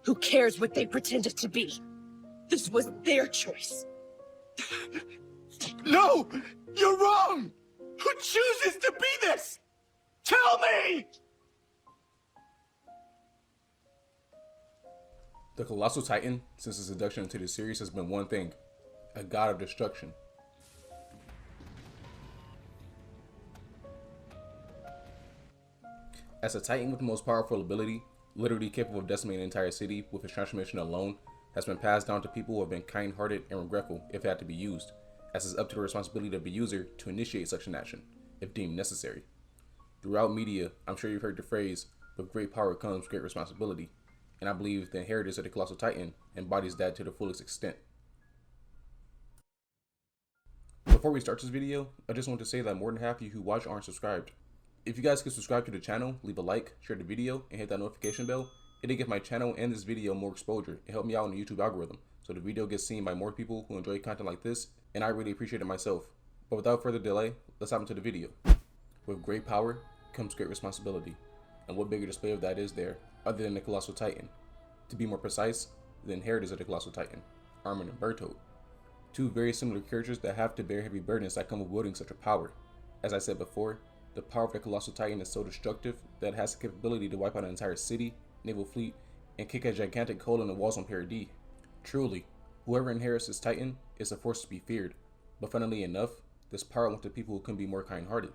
Who cares what they pretended to be? This was their choice. No! You're wrong! Who chooses to be this? Tell me! The Colossal Titan, since its introduction into the series, has been one thing: a god of destruction. As a Titan with the most powerful ability, literally capable of decimating an entire city with his transformation alone, has been passed down to people who have been kind-hearted and regretful if it had to be used, as it's up to the responsibility of the user to initiate such an action, if deemed necessary. Throughout media, I'm sure you've heard the phrase, "with great power comes great responsibility," and I believe the inheritance of the Colossal Titan embodies that to the fullest extent. Before we start this video, I just want to say that more than half of you who watch aren't subscribed. If you guys could subscribe to the channel, leave a like, share the video, and hit that notification bell, it'll give my channel and this video more exposure and help me out in the YouTube algorithm, so the video gets seen by more people who enjoy content like this, and I really appreciate it myself. But without further delay, let's hop into the video. With great power comes great responsibility, and what bigger display of that is there other than the Colossal Titan? To be more precise, the inheritors of the Colossal Titan, Armin and Bertholdt. Two very similar characters that have to bear heavy burdens that come with wielding such a power. As I said before, the power of the Colossal Titan is so destructive that it has the capability to wipe out an entire city, naval fleet, and kick a gigantic hole in the walls on Paradis. Truly, whoever inherits this Titan is a force to be feared, but funnily enough, this power went to people who couldn't be more kind-hearted,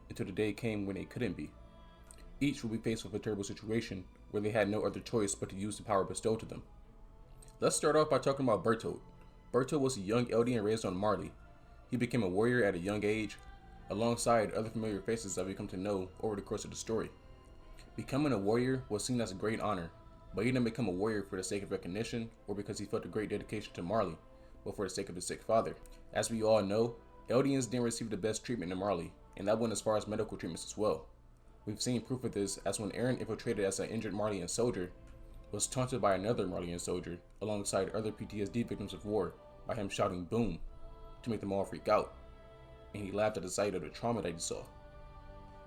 until the day came when they couldn't be. Each would be faced with a terrible situation where they had no other choice but to use the power bestowed to them. Let's start off by talking about Bertotte. Bertotte was a young Eldian raised on Marley. He became a warrior at a young age, alongside other familiar faces that we come to know over the course of the story. Becoming a warrior was seen as a great honor, but he didn't become a warrior for the sake of recognition or because he felt a great dedication to Marley, but for the sake of his sick father. As we all know, Eldians didn't receive the best treatment in Marley, and that went as far as medical treatments as well. We've seen proof of this as when Eren, infiltrated as an injured Marleyan soldier, was taunted by another Marleyan soldier alongside other PTSD victims of war by him shouting "boom" to make them all freak out, and he laughed at the sight of the trauma that he saw.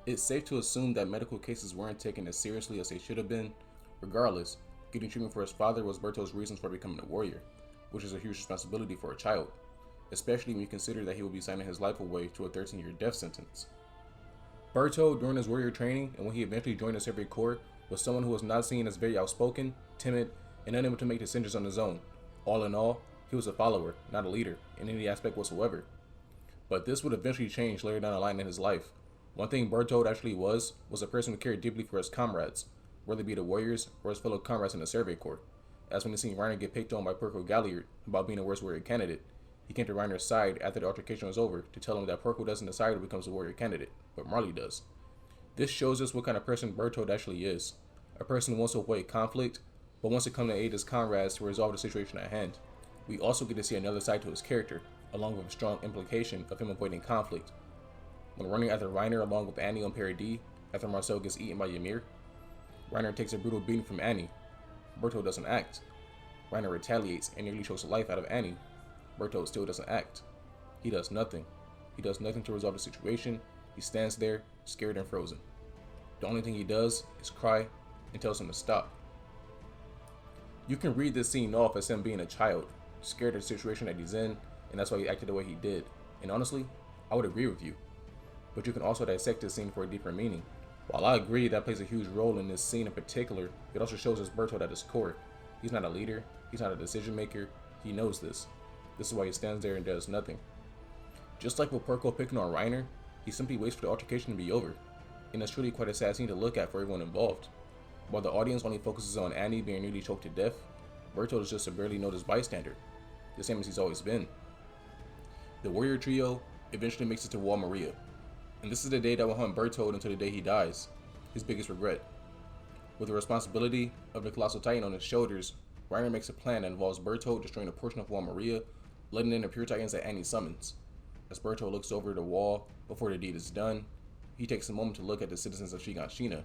It's safe to assume that medical cases weren't taken as seriously as they should have been. Regardless, getting treatment for his father was Bertolt's reasons for becoming a warrior, which is a huge responsibility for a child, especially when you consider that he will be signing his life away to a 13-year death sentence. Bertotte, during his warrior training and when he eventually joined the Soviet Corps, was someone who was not seen as very outspoken, timid, and unable to make decisions on his own. All in all, he was a follower, not a leader, in any aspect whatsoever. But this would eventually change later down the line in his life. One thing Bertotte actually was a person who cared deeply for his comrades, whether it be the warriors or his fellow comrades in the Soviet Corps. As when he seen Reiner get picked on by Porco Galliard about being the worst warrior candidate, he came to Reiner's side after the altercation was over to tell him that Porco doesn't decide who becomes a warrior candidate, but Marley does. This shows us what kind of person Bertotte actually is. A person who wants to avoid conflict, but wants to come to aid his comrades to resolve the situation at hand. We also get to see another side to his character, along with a strong implication of him avoiding conflict. When running after Reiner along with Annie on Paradis, after Marcel gets eaten by Ymir, Reiner takes a brutal beating from Annie. Bertotte doesn't act. Reiner retaliates and nearly chokes the life out of Annie. Bertotte still doesn't act. He does nothing. He does nothing to resolve the situation. He stands there, scared and frozen. The only thing he does is cry and tells him to stop. You can read this scene off as him being a child, scared of the situation that he's in, and that's why he acted the way he did. And honestly, I would agree with you. But you can also dissect this scene for a deeper meaning. While I agree that plays a huge role in this scene in particular, it also shows us Bertotte at his core. He's not a leader, he's not a decision maker, he knows this. This is why he stands there and does nothing. Just like with Porco picking on Reiner, he simply waits for the altercation to be over. And it's truly quite a sad scene to look at for everyone involved. While the audience only focuses on Annie being nearly choked to death, Bertotte is just a barely noticed bystander, the same as he's always been. The warrior trio eventually makes it to Wall Maria, and this is the day that will haunt Bertotte until the day he dies, his biggest regret. With the responsibility of the Colossal Titan on his shoulders, Reiner makes a plan that involves Bertotte destroying a portion of Wall Maria, letting in the pure Titans that Annie summons. As Bertotte looks over the wall before the deed is done, he takes a moment to look at the citizens of Shiganshina.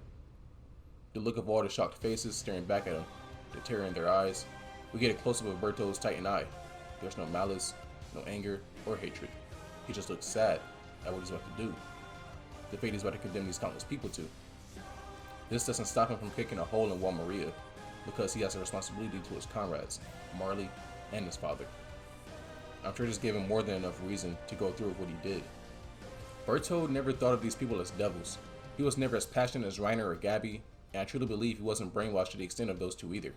The look of all the shocked faces staring back at him, the terror in their eyes. We get a close-up of Bertotte's Titan eye. There's no malice, no anger, or hatred. He just looks sad at what he's about to do, the fate he's about to condemn these countless people to. This doesn't stop him from kicking a hole in Wall Maria. because he has a responsibility to his comrades, Marley, and his father. I'm sure this gave him more than enough reason to go through with what he did. Bertotte never thought of these people as devils. He was never as passionate as Reiner or Gabby, and I truly believe he wasn't brainwashed to the extent of those two either.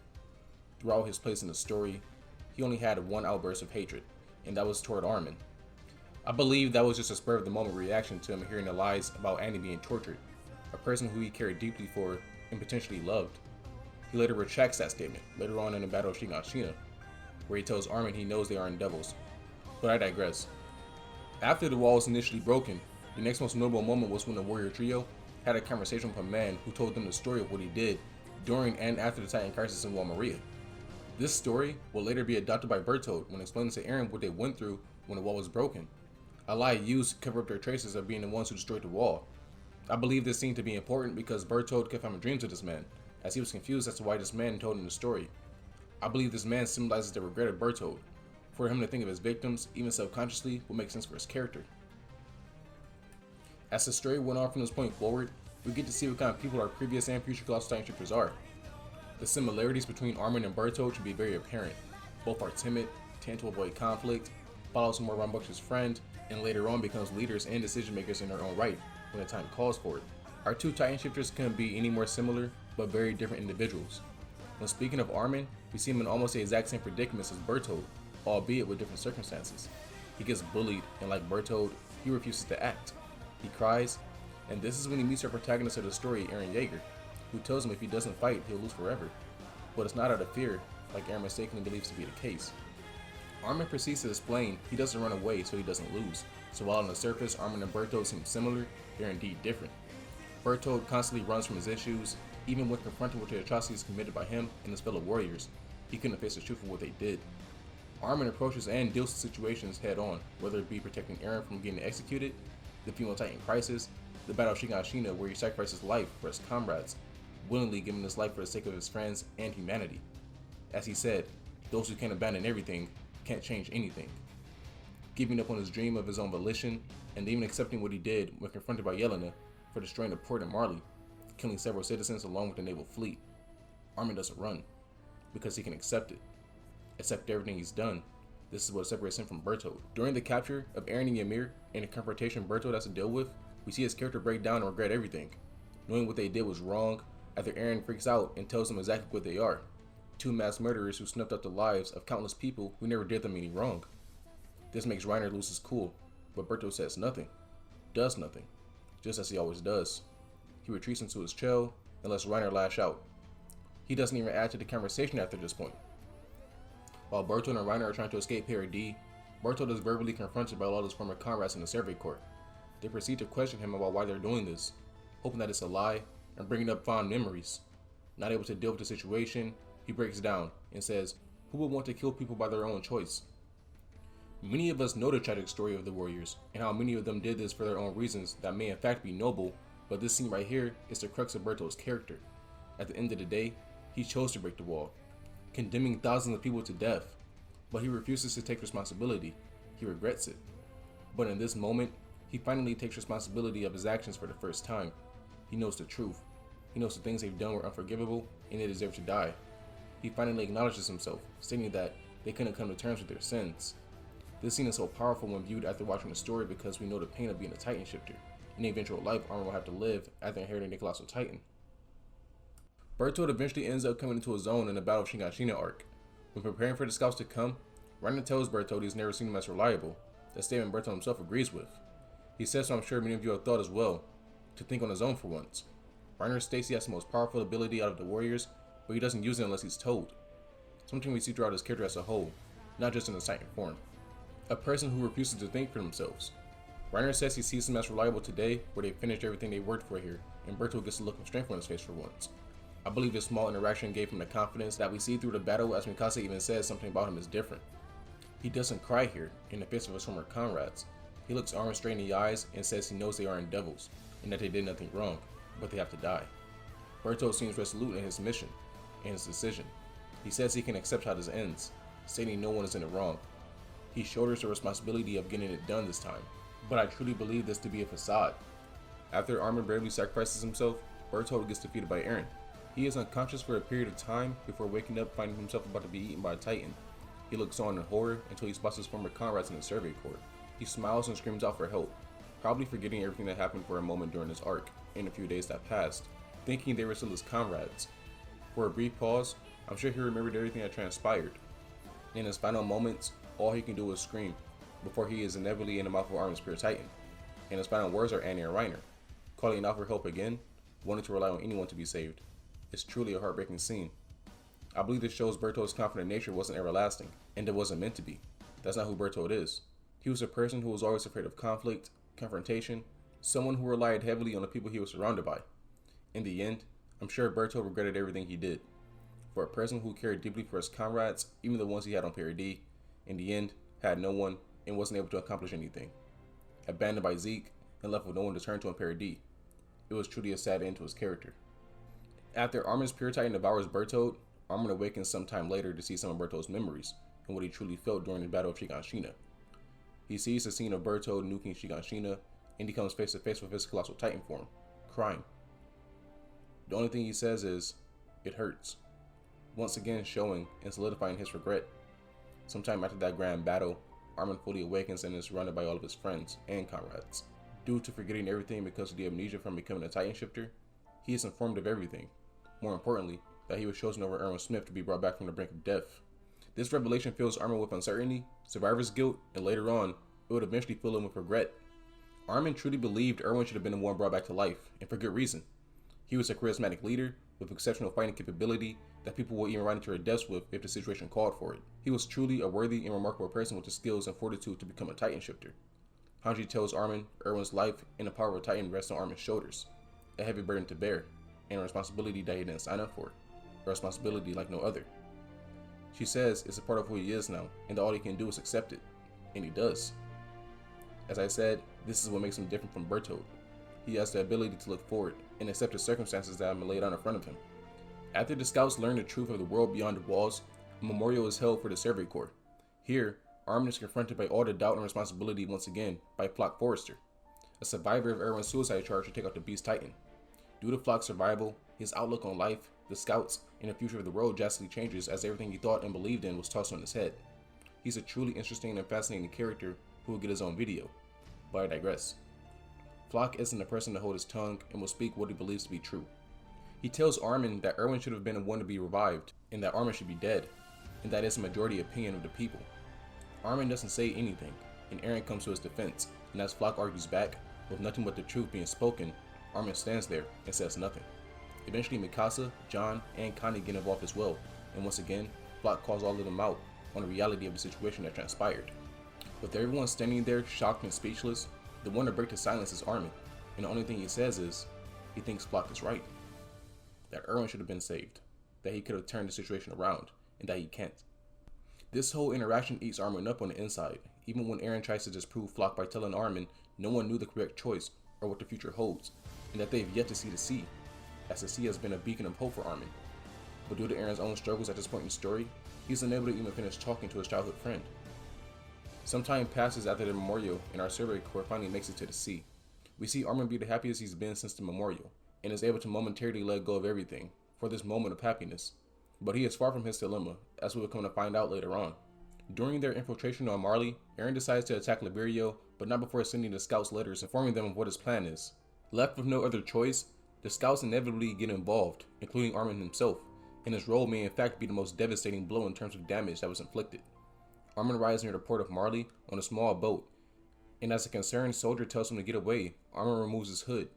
Throughout his place in the story, he only had one outburst of hatred, and that was toward Armin. I believe that was just a spur of the moment reaction to him hearing the lies about Annie being tortured, a person who he cared deeply for and potentially loved. He later retracts that statement later on in the Battle of Shiganshina, where he tells Armin he knows they aren't devils. But I digress. After the wall was initially broken, the next most notable moment was when the warrior trio had a conversation with a man who told them the story of what he did during and after the Titan crisis in Wall Maria. This story will later be adopted by Bertotte when explaining to Eren what they went through when the wall was broken, a lie used to cover up their traces of being the ones who destroyed the wall. I believe this scene to be important because Bertotte kept having dreams of this man, as he was confused as to why this man told him the story. I believe this man symbolizes the regret of Bertotte. For him to think of his victims, even subconsciously, will make sense for his character. As the story went on from this point forward, we get to see what kind of people our previous and future Colossal Titan shifters are. The similarities between Armin and Berto should be very apparent. Both are timid, tend to avoid conflict, follows more rambunctious friend, and later on becomes leaders and decision makers in their own right when the time calls for it. Our two Titan shifters couldn't be any more similar, but very different individuals. When speaking of Armin, we see him in almost the exact same predicaments as Bertotte, albeit with different circumstances. He gets bullied, and like Bertotte, he refuses to act. He cries, and this is when he meets our protagonist of the story, Eren Yeager, who tells him if he doesn't fight, he'll lose forever. But it's not out of fear, like Eren mistakenly believes to be the case. Armin proceeds to explain he doesn't run away so he doesn't lose, so while on the surface Armin and Bertotte seem similar, they're indeed different. Bertotte constantly runs from his issues, even when confronted with the atrocities committed by him and his fellow warriors. He couldn't face the truth of what they did. Armin approaches and deals with situations head on, whether it be protecting Eren from getting executed, the female Titan crisis, the Battle of Shiganshina where he sacrifices life for his comrades, willingly giving his life for the sake of his friends and humanity. As he said, those who can't abandon everything can't change anything. Giving up on his dream of his own volition, and even accepting what he did when confronted by Yelena for destroying the port in Marley, killing several citizens along with the naval fleet. Armin doesn't run, because he can accept it. Accept everything he's done. This is what separates him from Bertotte. During the capture of Eren and Ymir and the confrontation Bertotte has to deal with, we see his character break down and regret everything, knowing what they did was wrong after Eren freaks out and tells them exactly what they are. Two mass murderers who snuffed out the lives of countless people who never did them any wrong. This makes Reiner lose his cool, but Bertotte says nothing, does nothing, just as he always does. He retreats into his cell and lets Reiner lash out. He doesn't even add to the conversation after this point. While Bertotte and Reiner are trying to escape Paradis, Bertotte is verbally confronted by a lot of his former comrades in the Survey Corps. They proceed to question him about why they're doing this, hoping that it's a lie and bringing up fond memories. Not able to deal with the situation, he breaks down and says, "Who would want to kill people by their own choice?" Many of us know the tragic story of the warriors and how many of them did this for their own reasons that may in fact be noble, but this scene right here is the crux of Bertotte's character. At the end of the day, he chose to break the wall, condemning thousands of people to death, but he refuses to take responsibility. He regrets it. But in this moment, he finally takes responsibility of his actions for the first time. He knows the truth. He knows the things they've done were unforgivable and they deserve to die. He finally acknowledges himself, stating that they couldn't come to terms with their sins. This scene is so powerful when viewed after watching the story because we know the pain of being a Titan shifter and the eventual life Armin will have to live after inheriting the Colossal Titan. Bertotte eventually ends up coming into his own in the Battle of Shiganshina arc. When preparing for the scouts to come, Reiner tells Bertotte he's never seen him as reliable, a statement Bertotte himself agrees with. He says, so I'm sure many of you have thought as well, to think on his own for once. Reiner states he has the most powerful ability out of the warriors, but he doesn't use it unless he's told. Something we see throughout his character as a whole, not just in his Titan form. A person who refuses to think for themselves. Reiner says he sees them as reliable today, where they finished everything they worked for here, and Bertotte gets a look of strength on his face for once. I believe this small interaction gave him the confidence that we see through the battle, as Mikasa even says something about him is different. He doesn't cry here in the face of his former comrades. He looks Armin straight in the eyes and says he knows they aren't devils, and that they did nothing wrong, but they have to die. Bertotte seems resolute in his mission and his decision. He says he can accept how this ends, stating no one is in the wrong. He shoulders the responsibility of getting it done this time, but I truly believe this to be a facade. After Armin bravely sacrifices himself, Bertotte gets defeated by Eren. He is unconscious for a period of time before waking up finding himself about to be eaten by a Titan. He looks on in horror until he spots his former comrades in the survey corps. He smiles and screams out for help, probably forgetting everything that happened for a moment during this arc and a few days that passed, thinking they were still his comrades. For a brief pause, I'm sure he remembered everything that transpired. In his final moments, all he can do is scream, before he is inevitably in the mouth of Armin's pure Titan. And his final words are Annie and Reiner, calling out for help again, wanting to rely on anyone to be saved. It's truly a heartbreaking scene. I believe this shows Bertotte's confident nature wasn't everlasting, and it wasn't meant to be. That's not who Bertotte is. He was a person who was always afraid of conflict, confrontation, someone who relied heavily on the people he was surrounded by. In the end, I'm sure Bertotte regretted everything he did. For a person who cared deeply for his comrades, even the ones he had on parody, in the end, had no one and wasn't able to accomplish anything. Abandoned by Zeke and left with no one to turn to on parody. It was truly a sad end to his character. After Armin's pure Titan devours Bertotte, Armin awakens sometime later to see some of Bertotte's memories and what he truly felt during the Battle of Shiganshina. He sees the scene of Bertotte nuking Shiganshina and he comes face to face with his Colossal Titan form, crying. The only thing he says is, "It hurts," once again showing and solidifying his regret. Sometime after that grand battle, Armin fully awakens and is surrounded by all of his friends and comrades. Due to forgetting everything because of the amnesia from becoming a Titan shifter, he is informed of everything. More importantly, that he was chosen over Erwin Smith to be brought back from the brink of death. This revelation fills Armin with uncertainty, survivor's guilt, and later on, it would eventually fill him with regret. Armin truly believed Erwin should have been the one brought back to life, and for good reason. He was a charismatic leader with exceptional fighting capability that people would even ride into their deaths with if the situation called for it. He was truly a worthy and remarkable person with the skills and fortitude to become a Titan shifter. Hanji tells Armin Erwin's life and the power of a Titan rests on Armin's shoulders, a heavy burden to bear, and a responsibility that he didn't sign up for, a responsibility like no other. She says it's a part of who he is now, and all he can do is accept it, and he does. As I said, this is what makes him different from Bertotte. He has the ability to look forward and accept the circumstances that have been laid out in front of him. After the scouts learn the truth of the world beyond the walls, a memorial is held for the Survey Corps. Here, Armin is confronted by all the doubt and responsibility once again by Flock Forrester, a survivor of Erwin's suicide charge to take out the Beast Titan. Due to Flock's survival, his outlook on life, the scouts, and the future of the world drastically changes as everything he thought and believed in was tossed on his head. He's a truly interesting and fascinating character who will get his own video, but I digress. Flock isn't a person to hold his tongue and will speak what he believes to be true. He tells Armin that Erwin should have been the one to be revived, and that Armin should be dead, and that is the majority opinion of the people. Armin doesn't say anything, and Eren comes to his defense, and as Flock argues back, with nothing but the truth being spoken, Armin stands there and says nothing. Eventually Mikasa, John, and Connie get involved as well, and once again, Flock calls all of them out on the reality of the situation that transpired. With everyone standing there shocked and speechless, the one to break the silence is Armin, and the only thing he says is, he thinks Flock is right. That Erwin should have been saved, that he could have turned the situation around, and that he can't. This whole interaction eats Armin up on the inside, even when Eren tries to disprove Flock by telling Armin no one knew the correct choice or what the future holds, and that they've yet to see the sea, as the sea has been a beacon of hope for Armin. But due to Eren's own struggles at this point in the story, he's unable to even finish talking to his childhood friend. Some time passes after the memorial, and our Survey Corps finally makes it to the sea. We see Armin be the happiest he's been since the memorial, and is able to momentarily let go of everything for this moment of happiness. But he is far from his dilemma, as we will come to find out later on. During their infiltration on Marley, Eren decides to attack Liberio, but not before sending the scouts letters informing them of what his plan is. Left with no other choice, the scouts inevitably get involved, including Armin himself, and his role may in fact be the most devastating blow in terms of damage that was inflicted. Armin arrives near the port of Marley on a small boat, and as a concerned soldier tells him to get away, Armin removes his hood,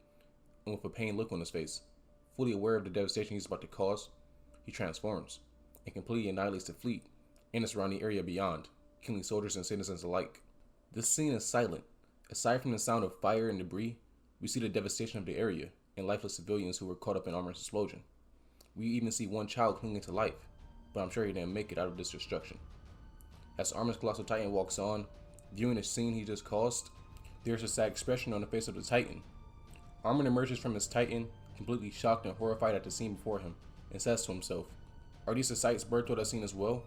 and with a pained look on his face, fully aware of the devastation he's about to cause, he transforms, and completely annihilates the fleet and the surrounding area beyond, killing soldiers and citizens alike. This scene is silent. Aside from the sound of fire and debris, we see the devastation of the area, and lifeless civilians who were caught up in Armin's explosion. We even see one child clinging to life, but I'm sure he didn't make it out of this destruction. As Armin's Colossal Titan walks on, viewing the scene he just caused, there's a sad expression on the face of the Titan. Armin emerges from his Titan, completely shocked and horrified at the scene before him, and says to himself, "Are these the sights Bertotte has seen as well?"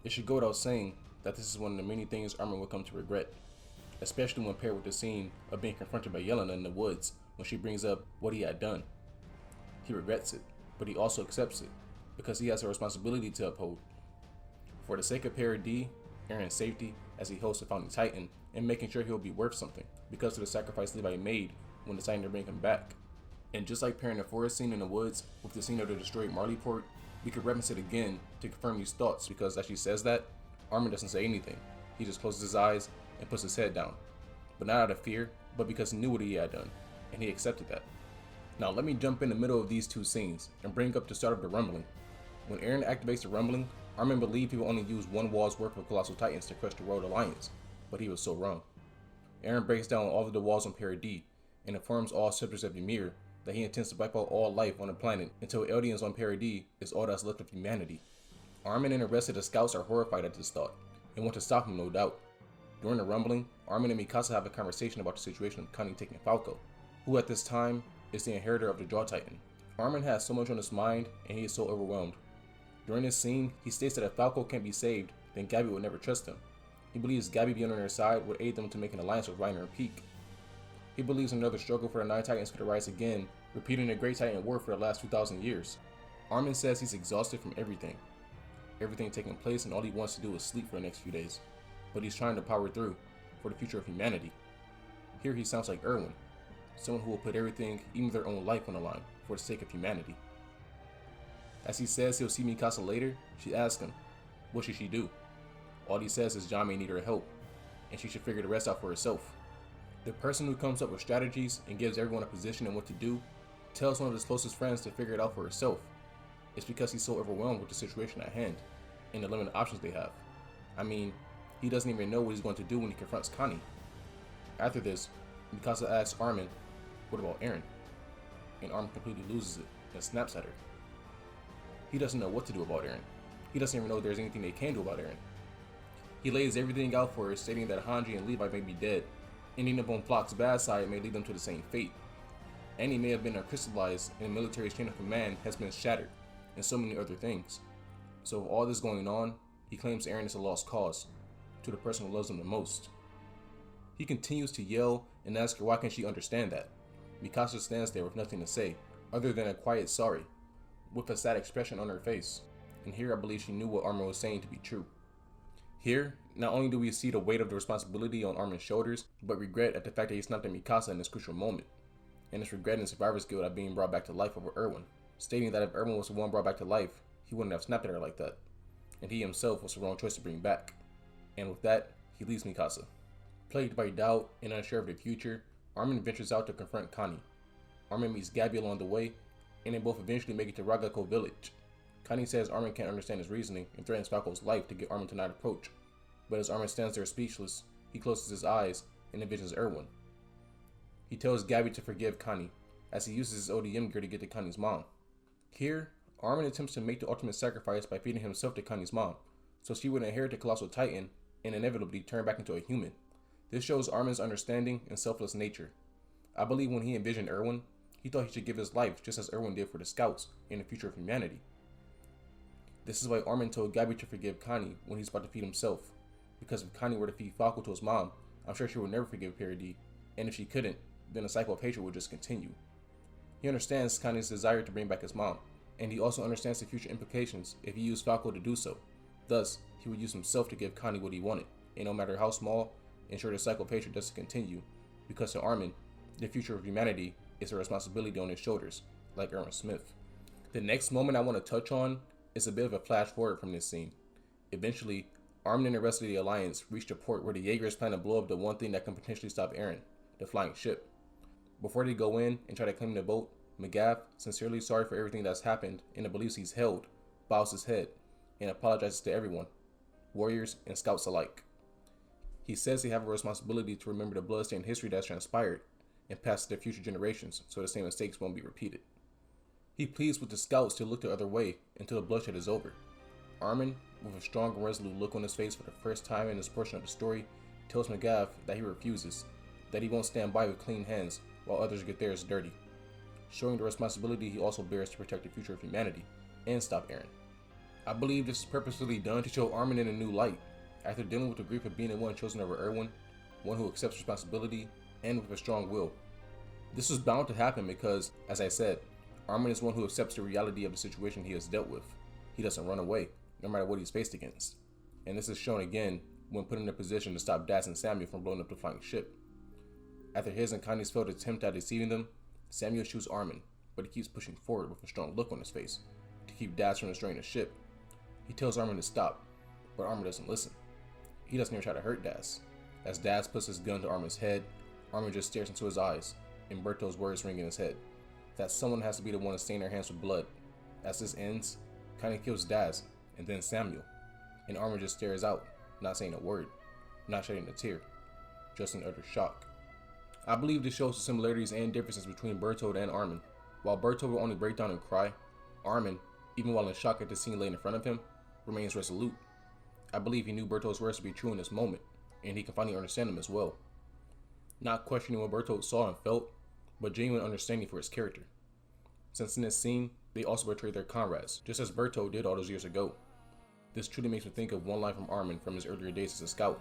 It should go without saying that this is one of the many things Armin will come to regret, especially when paired with the scene of being confronted by Yelena in the woods when she brings up what he had done. He regrets it, but he also accepts it because he has a responsibility to uphold. For the sake of Para D, Aaron's safety as he hosts the founding Titan, and making sure he'll be worth something because of the sacrifice Levi made when deciding to bring him back. And just like pairing the forest scene in the woods with the scene of the destroyed Marleyport, we could reference it again to confirm these thoughts, because as she says that, Armin doesn't say anything. He just closes his eyes and puts his head down. But not out of fear, but because he knew what he had done, and he accepted that. Now let me jump in the middle of these two scenes and bring up the start of the rumbling. When Aaron activates the rumbling, Armin believed he would only use one wall's worth of Colossal Titans to crush the World Alliance, but he was so wrong. Aaron breaks down all of the walls on Para D and informs all subjects of Ymir that he intends to wipe out all life on the planet until aliens on Para D is all that's left of humanity. Armin and the rest of the scouts are horrified at this thought and want to stop him, no doubt. During the rumbling, Armin and Mikasa have a conversation about the situation of Connie taking Falco, who at this time is the inheritor of the Jaw Titan. Armin has so much on his mind and he is so overwhelmed. During this scene, he states that if Falco can't be saved, then Gabby would never trust him. He believes Gabby being on their side would aid them to make an alliance with Reiner and Peak. He believes another struggle for the 9 Titans could arise again, repeating the Great Titan War for the last 2,000 years. Armin says he's exhausted from everything taking place, and all he wants to do is sleep for the next few days. But he's trying to power through for the future of humanity. Here he sounds like Erwin, someone who will put everything, even their own life, on the line for the sake of humanity. As he says he'll see Mikasa later, she asks him, what should she do? All he says is John may need her help, and she should figure the rest out for herself. The person who comes up with strategies and gives everyone a position and what to do tells one of his closest friends to figure it out for herself. It's because he's so overwhelmed with the situation at hand and the limited options they have. I mean, he doesn't even know what he's going to do when he confronts Connie. After this, Mikasa asks Armin, what about Eren? And Armin completely loses it and snaps at her. He doesn't know what to do about Eren. He doesn't even know there's anything they can do about Eren. He lays everything out for her, stating that Hanji and Levi may be dead, ending up on Flock's bad side may lead them to the same fate. Annie may have been crystallized, and the military's chain of command has been shattered, and so many other things. So with all this going on, he claims Eren is a lost cause, to the person who loves him the most. He continues to yell and ask her why can't she understand that. Mikasa stands there with nothing to say, other than a quiet sorry, with a sad expression on her face. And here I believe she knew what Armin was saying to be true. Here, not only do we see the weight of the responsibility on Armin's shoulders, but regret at the fact that he snapped at Mikasa in this crucial moment, and his regret and survivor's guilt at being brought back to life over Erwin, stating that if Erwin was the one brought back to life, he wouldn't have snapped at her like that, and he himself was the wrong choice to bring back. And with that, he leaves Mikasa. Plagued by doubt and unsure of the future, Armin ventures out to confront Connie. Armin meets Gabby along the way, and they both eventually make it to Ragako village. Connie says Armin can't understand his reasoning and threatens Falco's life to get Armin to not approach. But as Armin stands there speechless, he closes his eyes and envisions Erwin. He tells Gabby to forgive Connie, as he uses his ODM gear to get to Connie's mom. Here, Armin attempts to make the ultimate sacrifice by feeding himself to Connie's mom, so she would inherit the Colossal Titan and inevitably turn back into a human. This shows Armin's understanding and selfless nature. I believe when he envisioned Erwin, he thought he should give his life just as Erwin did for the scouts and the future of humanity. This is why Armin told Gabby to forgive Connie when he's about to feed himself, because if Connie were to feed Falco to his mom, I'm sure she would never forgive Para D, and if she couldn't, then the cycle of hatred would just continue. He understands Connie's desire to bring back his mom, and he also understands the future implications if he used Falco to do so. Thus, he would use himself to give Connie what he wanted, and no matter how small, ensure the cycle of hatred doesn't continue, because to Armin, the future of humanity is a responsibility on his shoulders, like Erwin Smith. The next moment I want to touch on is a bit of a flash forward from this scene. Eventually, Armin and the rest of the Alliance reach a port where the Jaegers plan to blow up the one thing that can potentially stop Eren, the flying ship. Before they go in and try to claim the boat, McGaff, sincerely sorry for everything that's happened and the beliefs he's held, bows his head and apologizes to everyone, warriors and scouts alike. He says they have a responsibility to remember the bloodstained history that's transpired and pass to their future generations so the same mistakes won't be repeated. He pleads with the scouts to look the other way until the bloodshed is over. Armin, with a strong and resolute look on his face for the first time in this portion of the story, tells McGaff that he refuses, that he won't stand by with clean hands while others get theirs dirty, showing the responsibility he also bears to protect the future of humanity and stop Eren. I believe this is purposefully done to show Armin in a new light, after dealing with the grief of being the one chosen over Erwin, one who accepts responsibility, and with a strong will. This was bound to happen because, as I said, Armin is one who accepts the reality of the situation he has dealt with. He doesn't run away, no matter what he's faced against. And this is shown again when put in a position to stop Daz and Samuel from blowing up the flying ship. After his and Connie's failed attempt at deceiving them, Samuel shoots Armin, but he keeps pushing forward with a strong look on his face to keep Daz from destroying the ship. He tells Armin to stop, but Armin doesn't listen. He doesn't even try to hurt Daz. As Daz puts his gun to Armin's head, Armin just stares into his eyes, and Berto's words ring in his head, that someone has to be the one to stain their hands with blood. As this ends, Connie kills Daz, and then Samuel, and Armin just stares out, not saying a word, not shedding a tear, just in utter shock. I believe this shows the similarities and differences between Bertotte and Armin. While Bertotte will only break down and cry, Armin, even while in shock at the scene laid in front of him, remains resolute. I believe he knew Bertotte's words to be true in this moment, and he can finally understand them as well. Not questioning what Bertotte saw and felt, but genuine understanding for his character. Since in this scene, they also betrayed their comrades, just as Bertotte did all those years ago. This truly makes me think of one line from Armin from his earlier days as a scout,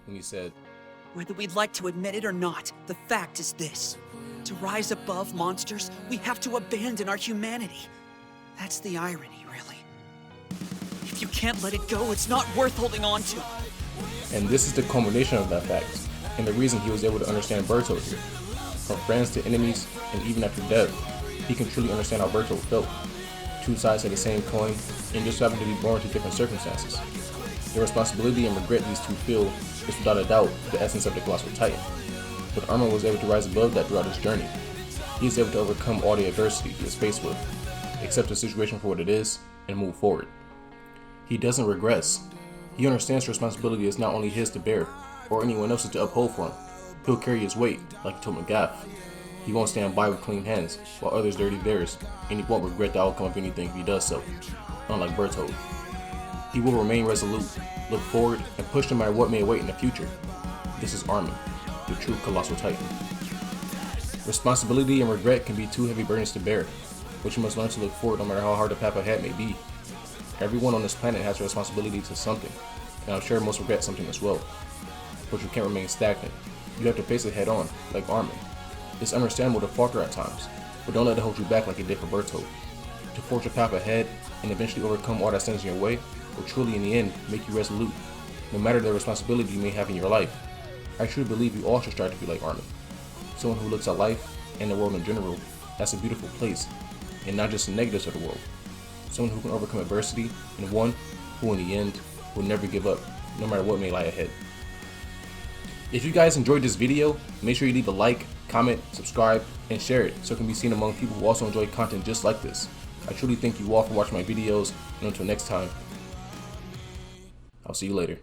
when he said, "Whether we'd like to admit it or not, the fact is this. To rise above monsters, we have to abandon our humanity. That's the irony, really. If you can't let it go, it's not worth holding on to." And this is the culmination of that fact, and the reason he was able to understand Bertotte here. From friends to enemies, and even after death, he can truly understand how Bertotte felt. Two sides of the same coin, and just happen to be born to different circumstances. The responsibility and regret these two feel is without a doubt the essence of the Colossal Titan. But Armin was able to rise above that throughout his journey. He is able to overcome all the adversity he is faced with, accept the situation for what it is, and move forward. He doesn't regress. He understands the responsibility is not only his to bear, or anyone else's to uphold for him. He'll carry his weight, like he told McGaff. He won't stand by with clean hands, while others dirty theirs, and he won't regret the outcome of anything if he does so, unlike Bertotte. He will remain resolute, look forward, and push no matter what may await in the future. This is Armin, the true Colossal Titan. Responsibility and regret can be two heavy burdens to bear, but you must learn to look forward no matter how hard the path ahead may be. Everyone on this planet has a responsibility to something, and I'm sure most regret something as well. But you can't remain stagnant. You have to face it head on, like Armin. It's understandable to falter at times, but don't let it hold you back like it did for Bertotte. To forge a path ahead and eventually overcome all that stands in your way will truly in the end make you resolute, no matter the responsibility you may have in your life. I truly believe we all should strive to be like Armin. Someone who looks at life and the world in general as a beautiful place, and not just the negatives of the world. Someone who can overcome adversity, and one who in the end will never give up, no matter what may lie ahead. If you guys enjoyed this video, make sure you leave a like, comment, subscribe, and share it so it can be seen among people who also enjoy content just like this. I truly thank you all for watching my videos, and until next time, I'll see you later.